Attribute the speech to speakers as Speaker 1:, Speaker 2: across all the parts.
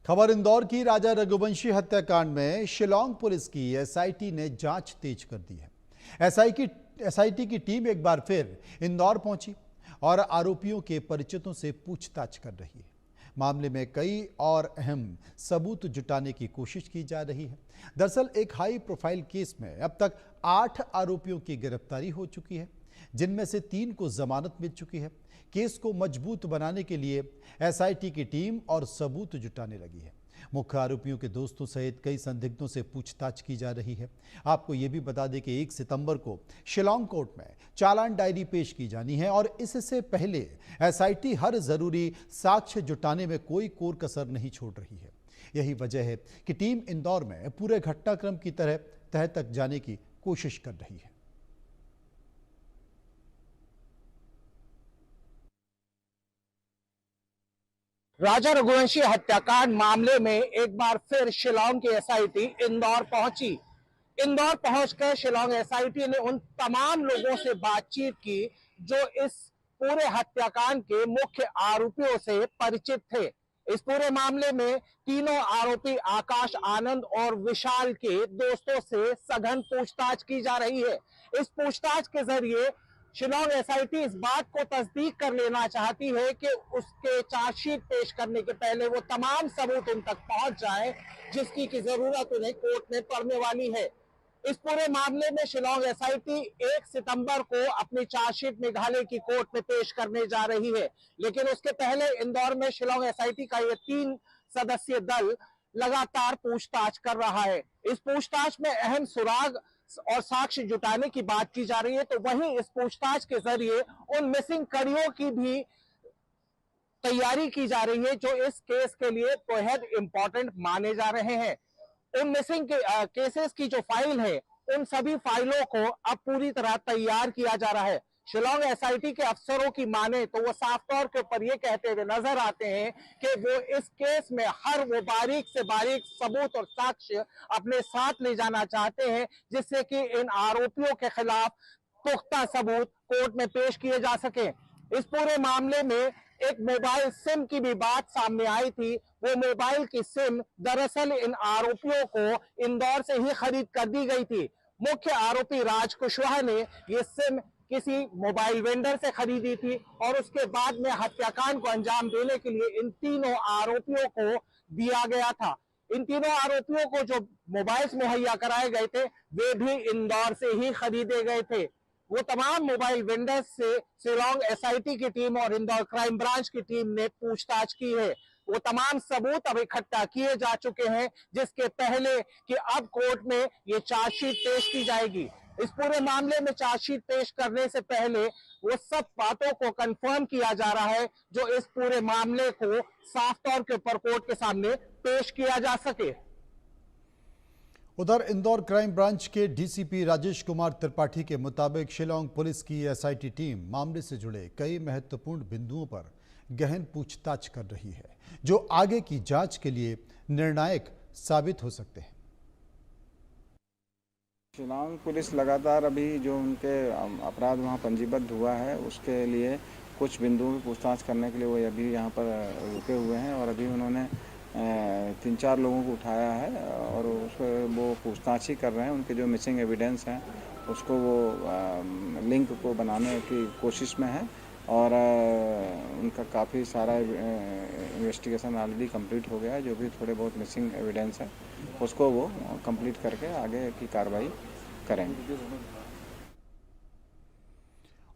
Speaker 1: खबर इंदौर की। राजा रघुवंशी हत्याकांड में शिलांग पुलिस की एसआईटी ने जांच तेज कर दी है। एसआईटी की टीम एक बार फिर इंदौर पहुंची और आरोपियों के परिचितों से पूछताछ कर रही है। मामले में कई और अहम सबूत जुटाने की कोशिश की जा रही है। दरअसल एक हाई प्रोफाइल केस में अब तक 8 आरोपियों की गिरफ्तारी हो चुकी है, जिनमें से 3 को जमानत मिल चुकी है। केस को मजबूत बनाने के लिए एसआईटी की टीम और सबूत जुटाने लगी है। मुख्य आरोपियों के दोस्तों सहित कई संदिग्धों से पूछताछ की जा रही है। आपको यह भी बता दें कि 1 सितंबर को शिलांग कोर्ट में चालान डायरी पेश की जानी है और इससे पहले एसआईटी हर जरूरी साक्ष्य जुटाने में कोई कोर कसर नहीं छोड़ रही है। यही वजह है कि टीम इंदौर में पूरे घटनाक्रम की तह तक जाने की कोशिश कर रही है।
Speaker 2: राजा रघुवंशी हत्याकांड मामले में एक बार फिर शिलांग की एसआईटी इंदौर पहुंची। इंदौर पहुंचकर शिलांग एसआईटी ने उन तमाम लोगों से बातचीत की जो इस पूरे हत्याकांड के मुख्य आरोपियों से परिचित थे। इस पूरे मामले में तीनों आरोपी आकाश, आनंद और विशाल के दोस्तों से सघन पूछताछ की जा रही है। इस पूछताछ के जरिए शिलांग एसआईटी इस बात को तस्दीक कर लेना चाहती है कि उसके चार्जशीट पेश करने के पहले वो तमाम सबूत उन तक पहुंच जाए जिसकी की जरूरत उन्हें कोर्ट में पड़ने वाली है। इस पूरे मामले में शिलांग एसआईटी 1 सितंबर को अपनी चार्जशीट मेघालय की कोर्ट में पेश करने जा रही है, लेकिन उसके पहले इंदौर में शिलांग एसआईटी का ये 3 सदस्यीय दल लगातार पूछताछ कर रहा है। इस पूछताछ में अहम सुराग और साक्ष्य जुटाने की बात की जा रही है, तो वहीं इस पूछताछ के जरिए उन मिसिंग कड़ियों की भी तैयारी की जा रही है जो इस केस के लिए बेहद इंपॉर्टेंट माने जा रहे हैं। उन मिसिंग केसेस की जो फाइल है, उन सभी फाइलों को अब पूरी तरह तैयार किया जा रहा है। शिलांग एसआईटी के अफसरों की माने तो वो साफ तौर के ऊपर ये कहते हुए नजर आते हैं कि वो इस केस में हर वो बारीक से बारीक सबूत और साक्ष्य अपने साथ ले जाना चाहते हैं, जिससे कि इन आरोपियों के खिलाफ पुख्ता सबूत कोर्ट में पेश किए जा सके। इस पूरे मामले में एक मोबाइल सिम की भी बात सामने आई थी। वो मोबाइल की सिम दरअसल इन आरोपियों को इंदौर से ही खरीद कर दी गई थी। मुख्य आरोपी राज कुशवाहा ने ये सिम किसी मोबाइल वेंडर से खरीदी थी और उसके बाद में हत्याकांड को अंजाम देने के लिए इन तीनों आरोपियों को दिया गया था। इन तीनों आरोपियों को जो मोबाइल्स मुहैया कराए गए थे वे भी इंदौर से ही खरीदे गए थे। वो तमाम मोबाइल वेंडर्स से शिलांग एसआईटी की टीम और इंदौर क्राइम ब्रांच की टीम ने पूछताछ की है। वो तमाम सबूत अब इकट्ठा किए जा चुके हैं, जिसके पहले कि अब कोर्ट में ये चार्जशीट पेश की जाएगी। इस पूरे मामले में चार्जशीट पेश करने से पहले वो सब बातों को कंफर्म किया जा रहा है जो इस पूरे मामले को साफ तौर के ऊपर कोर्ट के सामने पेश किया जा सके।
Speaker 1: उधर इंदौर क्राइम ब्रांच के डीसीपी राजेश कुमार त्रिपाठी के मुताबिक शिलांग पुलिस की एसआईटी टीम मामले से जुड़े कई महत्वपूर्ण बिंदुओं पर गहन पूछताछ कर रही है, जो आगे की जांच के लिए निर्णायक साबित हो सकते हैं।
Speaker 3: शिलांग पुलिस लगातार अभी जो उनके अपराध वहाँ पंजीबद्ध हुआ है उसके लिए कुछ बिंदुओं की पूछताछ करने के लिए वो अभी यहाँ पर रुके हुए हैं और अभी उन्होंने 3-4 लोगों को उठाया है और उसको वो पूछताछ ही कर रहे हैं। उनके जो मिसिंग एविडेंस हैं उसको वो लिंक को बनाने की कोशिश में है और उनका काफ़ी सारा इन्वेस्टिगेशन ऑलरेडी कंप्लीट हो गया है। जो भी थोड़े बहुत मिसिंग एविडेंस है उसको वो कंप्लीट करके आगे की कार्रवाई करेंगे।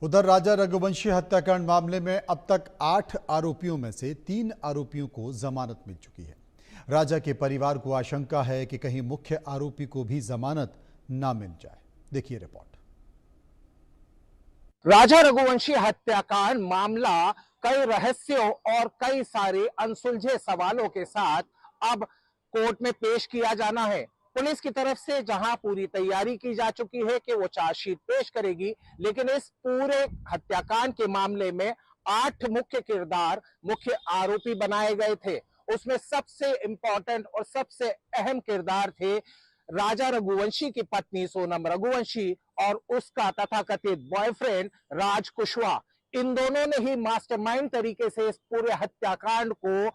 Speaker 1: उधर राजा रघुवंशी हत्याकांड मामले में अब तक 8 आरोपियों में से 3 आरोपियों को जमानत मिल चुकी है। राजा के परिवार को आशंका है कि कहीं मुख्य आरोपी को भी जमानत ना मिल जाए। देखिए रिपोर्ट।
Speaker 2: राजा रघुवंशी हत्याकांड मामला कई रहस्यों और कई सारे अनसुलझे सवालों के साथ अब कोर्ट में पेश किया जाना है। पुलिस की तरफ से जहां पूरी तैयारी की जा चुकी है कि वो चार्जशीट पेश करेगी, लेकिन इस पूरे हत्याकांड के मामले में 8 मुख्य किरदार, मुख्य आरोपी बनाए गए थे। उसमें सबसे इंपॉर्टेंट और सबसे अहम किरदार थे राजा रघुवंशी की पत्नी सोनम रघुवंशी और उसका तथाकथित बॉयफ्रेंड राज कुशवाहा। इन दोनों ने ही मास्टरमाइंड तरीके से इस पूरे हत्याकांड को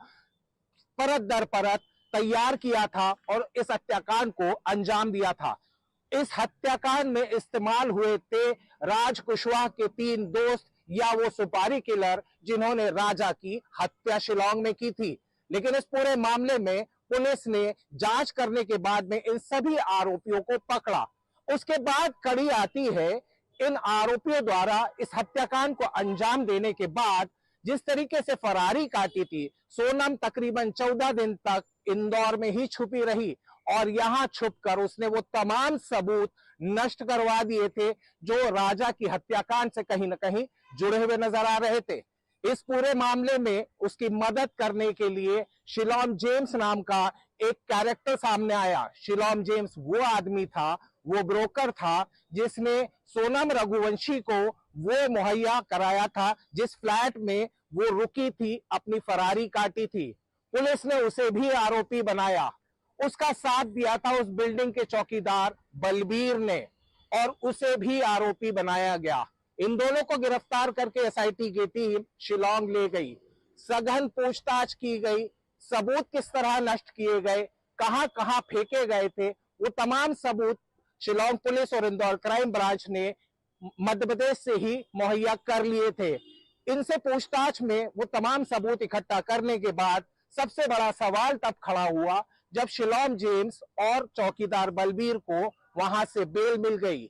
Speaker 2: परत दर परत तैयार किया था और इस हत्याकांड को अंजाम दिया था। इस हत्याकांड में इस्तेमाल हुए थे राज कुशवाहा के 3 दोस्त या वो सुपारी किलर जिन्होंने राजा की हत्या शिलांग में की थी। लेकिन इस पूरे मामले में पुलिस ने जांच करने के बाद में इन सभी आरोपियों को पकड़ा। उसके बाद कड़ी आती है इन आरोपियों द्वारा इस हत्याकांड को अंजाम देने के बाद जिस तरीके से फरारी काटी थी। सोनम तकरीबन 14 दिन तक इंदौर में ही छुपी रही और यहां छुपकर उसने वो तमाम सबूत नष्ट करवा दिए थे जो राजा की हत्याकांड से कहीं ना कहीं जुड़े हुए नजर आ रहे थे। इस पूरे मामले में उसकी मदद करने के लिए शिलोम जेम्स नाम का एक कैरेक्टर सामने आया। शिलोम जेम्स वो आदमी था, वो ब्रोकर था जिसने सोनम रघुवंशी को वो मुहैया कराया था जिस फ्लैट में वो रुकी थी, अपनी फरारी काटी थी। पुलिस ने उसे भी आरोपी बनाया। उसका साथ दिया था उस बिल्डिंग के चौकीदार बलबीर ने और उसे भी आरोपी बनाया गया। इन दोनों को गिरफ्तार करके एसआईटी की टीम शिलांग ले गई। सघन पूछताछ की गई, सबूत किस तरह नष्ट किए गए, कहां कहां फेंके गए थे, वो तमाम सबूत शिलांग पुलिस और इंदौर क्राइम ब्रांच ने मध्य प्रदेश से ही मुहैया कर लिए थे। इनसे पूछताछ में वो तमाम सबूत इकट्ठा करने के बाद सबसे बड़ा सवाल तब खड़ा हुआ जब शिलोम जेम्स और चौकीदार बलबीर को वहां से बेल मिल गई।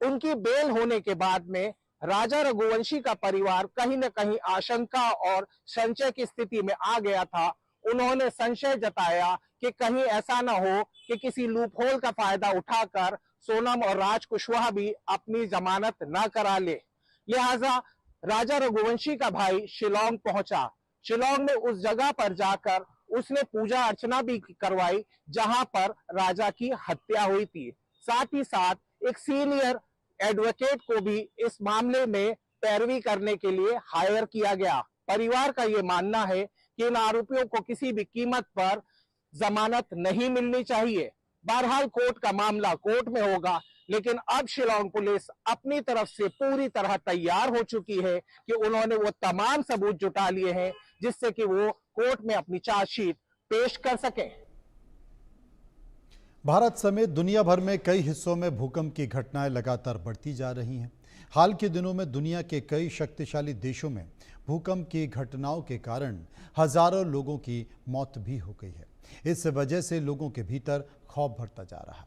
Speaker 2: उनकी बेल होने के बाद में राजा रघुवंशी का परिवार कहीं न कहीं आशंका और संशय की स्थिति में आ गया था। उन्होंने संशय जताया कि कहीं ऐसा ना हो कि किसी लूपहोल का फायदा उठाकर सोनम और राज कुशवाहा भी अपनी जमानत ना करा ले। लिहाजा राजा रघुवंशी का भाई शिलोंग पहुंचा। शिलोंग में उस जगह पर जाकर उसने पूजा अर्चना भी करवाई जहां पर राजा की हत्या हुई थी। साथ ही साथ एक सीनियर एडवोकेट को भी इस मामले में पैरवी करने के लिए हायर किया गया। परिवार का यह मानना है कि इन आरोपियों को किसी भी कीमत पर जमानत नहीं मिलनी चाहिए। बहरहाल कोर्ट का मामला कोर्ट में होगा, लेकिन अब शिलोंग पुलिस अपनी तरफ से पूरी तरह तैयार हो चुकी है कि उन्होंने वो तमाम सबूत जुटा लिए हैं जिससे कि वो कोर्ट में अपनी चार्जशीट पेश कर सकें।
Speaker 1: भारत समेत दुनिया भर में कई हिस्सों में भूकंप की घटनाएं लगातार बढ़ती जा रही हैं। हाल के दिनों में दुनिया के कई शक्तिशाली देशों में भूकंप की घटनाओं के कारण हजारों लोगों की मौत भी हो गई है। इस वजह से लोगों के भीतर खौफ बढ़ता जा रहा है।